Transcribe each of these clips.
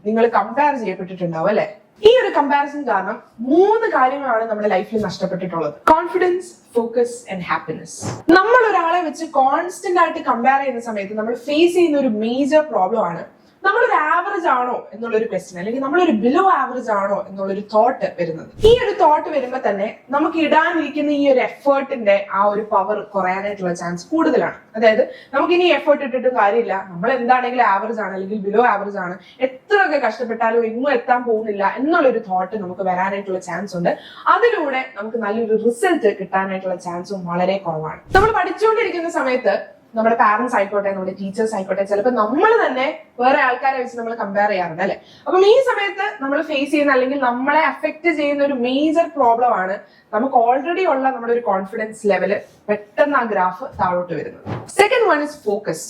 നിങ്ങൾ കമ്പയർ ചെയ്യപ്പെട്ടിട്ടുണ്ടാവും അല്ലെ? ഈ ഒരു കമ്പാരിസൺ കാരണം 3 കാര്യങ്ങളാണ് നമ്മുടെ ലൈഫിൽ നഷ്ടപ്പെട്ടിട്ടുള്ളത്. Confidence, focus and happiness. നമ്മൾ ഒരാളെ വെച്ച് കോൺസ്റ്റന്റ് ആയിട്ട് കമ്പയർ ചെയ്യുന്ന സമയത്ത് നമ്മൾ ഫേസ് ചെയ്യുന്ന ഒരു മേജർ പ്രോബ്ലം ആണ് നമ്മളൊരു ആവറേജ് ആണോ എന്നുള്ളൊരു ക്വസ്റ്റ്യൻ, അല്ലെങ്കിൽ നമ്മളൊരു ബിലോ ആവറേജ് ആണോ എന്നുള്ളൊരു തോട്ട് വരുന്നത്. ഈ ഒരു തോട്ട് വരുമ്പോൾ തന്നെ നമുക്ക് ഇടാനിരിക്കുന്ന ഈ ഒരു എഫേർട്ടിന്റെ ആ ഒരു പവർ കുറയാനായിട്ടുള്ള ചാൻസ് കൂടുതലാണ്. അതായത് നമുക്ക് ഇനി എഫേർട്ട് ഇട്ടിട്ടും കാര്യമില്ല, നമ്മൾ എന്താണെങ്കിലും ആവറേജ് ആണ് അല്ലെങ്കിൽ ബിലോ ആവറേജ് ആണ്, എത്രയൊക്കെ കഷ്ടപ്പെട്ടാലും എങ്ങും എത്താൻ പോകുന്നില്ല എന്നുള്ളൊരു തോട്ട് നമുക്ക് വരാനായിട്ടുള്ള ചാൻസ് ഉണ്ട്. അതിലൂടെ നമുക്ക് നല്ലൊരു റിസൾട്ട് കിട്ടാനായിട്ടുള്ള ചാൻസും വളരെ കുറവാണ്. നമ്മൾ പഠിച്ചുകൊണ്ടിരിക്കുന്ന സമയത്ത് നമ്മുടെ പാരന്റ്സ് ആയിക്കോട്ടെ, നമ്മുടെ ടീച്ചേഴ്സ് ആയിക്കോട്ടെ, ചിലപ്പോൾ നമ്മൾ തന്നെ വേറെ ആൾക്കാരെ വെച്ച് നമ്മൾ കമ്പയർ ചെയ്യാറുണ്ട് അല്ലെ? അപ്പം ഈ സമയത്ത് നമ്മൾ ഫേസ് ചെയ്യുന്ന അല്ലെങ്കിൽ നമ്മളെ അഫക്ട് ചെയ്യുന്ന ഒരു മേജർ പ്രോബ്ലം ആണ് നമുക്ക് ഓൾറെഡി ഉള്ള നമ്മുടെ ഒരു കോൺഫിഡൻസ് ലെവല് പെട്ടെന്ന് ആ ഗ്രാഫ് താഴോട്ട് വരുന്നത്. Second one is focus.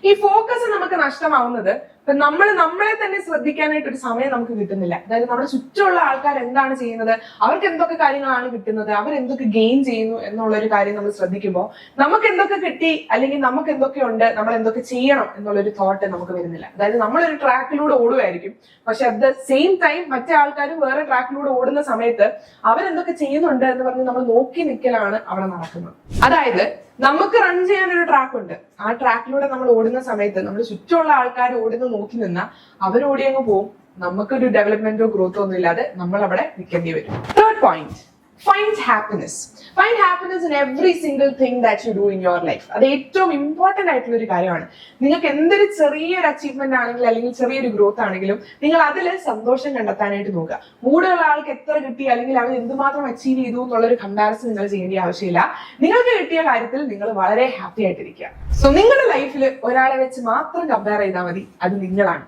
ഈ ഫോക്കസ് നമുക്ക് നഷ്ടമാവുന്നത് ഇപ്പൊ നമ്മളെ തന്നെ ശ്രദ്ധിക്കാനായിട്ട് ഒരു സമയം നമുക്ക് കിട്ടുന്നില്ല. അതായത് നമ്മുടെ ചുറ്റുമുള്ള ആൾക്കാർ എന്താണ് ചെയ്യുന്നത്, അവർക്ക് എന്തൊക്കെ കാര്യങ്ങളാണ് കിട്ടുന്നത്, അവരെന്തൊക്കെ ഗെയിൻ ചെയ്യുന്നു എന്നുള്ള ഒരു കാര്യം നമ്മൾ ശ്രദ്ധിക്കുമ്പോൾ നമുക്ക് എന്തൊക്കെ കിട്ടി അല്ലെങ്കിൽ നമുക്ക് എന്തൊക്കെ ഉണ്ട്, നമ്മൾ എന്തൊക്കെ ചെയ്യണം എന്നുള്ളൊരു തോട്ട് നമുക്ക് വരുന്നില്ല. അതായത് നമ്മളൊരു ട്രാക്കിലൂടെ ഓടുമായിരിക്കും, പക്ഷെ അറ്റ് ദ സെയിം ടൈം മറ്റേ ആൾക്കാരും വേറെ ട്രാക്കിലൂടെ ഓടുന്ന സമയത്ത് അവരെന്തൊക്കെ ചെയ്യുന്നുണ്ട് എന്ന് പറഞ്ഞ് നമ്മൾ നോക്കി നിൽക്കലാണ് അവിടെ നടക്കുന്നത്. അതായത് നമുക്ക് റൺ ചെയ്യാൻ ഒരു ട്രാക്ക് ഉണ്ട്, ആ ട്രാക്കിലൂടെ നമ്മൾ ഓടുന്ന സമയത്ത് നമ്മൾ ചുറ്റുമുള്ള ആൾക്കാർ ഓടുന്ന നോക്കി നിന്നാൽ അവരോടിയങ്ങ് പോവും, നമുക്കൊരു ഡെവലപ്മെന്റോ ഗ്രോത്തോ ഒന്നും ഇല്ലാതെ നമ്മൾ അവിടെ നിൽക്കേണ്ടി വരും. Third point, find happiness. Find happiness in every single thing that you do in your life. അത് ഏറ്റവും ഇമ്പോർട്ടന്റ് ആയിട്ടുള്ള ഒരു കാര്യമാണ്. നിങ്ങൾക്ക് എന്തൊരു ചെറിയൊരു അച്ചീവ്മെന്റ് ആണെങ്കിലും അല്ലെങ്കിൽ ചെറിയൊരു ഗ്രോത്ത് ആണെങ്കിലും നിങ്ങൾ അതിൽ സന്തോഷം കണ്ടെത്താനായിട്ട് നോക്കുക. കൂടെയുള്ള ആൾക്ക് എത്ര കിട്ടി അല്ലെങ്കിൽ അവർ എന്തുമാത്രം അച്ചീവ് ചെയ്തു എന്നുള്ളൊരു കമ്പാരിസൺ നിങ്ങൾ ചെയ്യേണ്ട ആവശ്യമില്ല. നിങ്ങൾക്ക് കിട്ടിയ കാര്യത്തിൽ നിങ്ങൾ വളരെ ഹാപ്പി ആയിട്ടിരിക്കുക. സോ നിങ്ങളുടെ ലൈഫിൽ ഒരാളെ വെച്ച് മാത്രം കമ്പയർ ചെയ്താൽ മതി, അത് നിങ്ങളാണ്.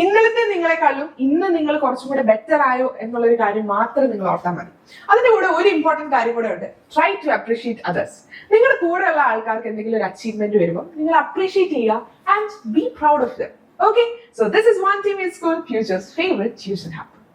ഇന്നലത്തെ നിങ്ങളെക്കാളും ഇന്ന് നിങ്ങൾ കുറച്ചും കൂടെ ബെറ്റർ ആയോ എന്നുള്ളൊരു കാര്യം മാത്രം നിങ്ങൾ ഓർത്താൽ മതി. അതിന്റെ കൂടെ ഒരു ഇമ്പോർട്ടന്റ് കാര്യം കൂടെ ഉണ്ട്, ട്രൈ ടു അപ്രീഷിയേറ്റ് അതേഴ്സ്. നിങ്ങളുടെ കൂടെയുള്ള ആൾക്കാർക്ക് എന്തെങ്കിലും ഒരു അച്ചീവ്മെന്റ് വരുമ്പോൾ നിങ്ങൾ അപ്രീഷിയേറ്റ് ചെയ്യുക and be proud of them. Okay, so this is One Team in School, Future's favorite tuition hub.